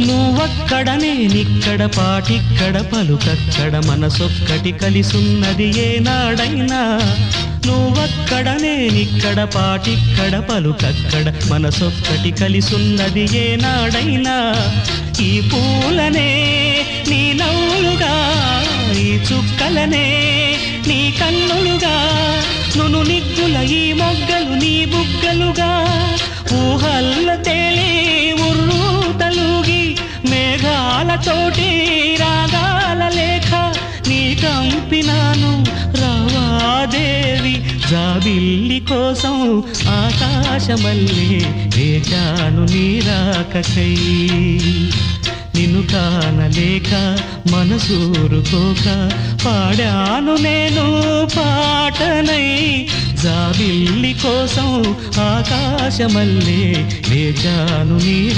నువ్వక్కడ నేనిక్కడ పాటిక్కడ పలుకక్కడ మనసొక్కటి కలిసున్నది ఏనాడైనా నువ్వక్కడ నేనిక్కడ పాటిక్కడ పలుకక్కడ మనసొక్కటి కలిసున్నది ఏనాడైనా ఈ పూలనే నీ నవ్వులుగా ఈ చుక్కలనే నీ కన్నులుగా నును నిగ్గుల ఈ మొగ్గలు నీ బుగ్గలుగా ఊహల్ల తేలి ఉర్రు తలుగి మేఘాలతోటి రాగాల లేఖ నీ కంపినాను రావాదేవి జాబిల్లి కోసం ఆకాశమల్లే వేచాను నీ రాకకై నిన్ను కానలేక మనసూరుకోక పాడాను నేను పాటనై జాబిల్లి కోసం ఆకాశమల్లే వేచాను నీ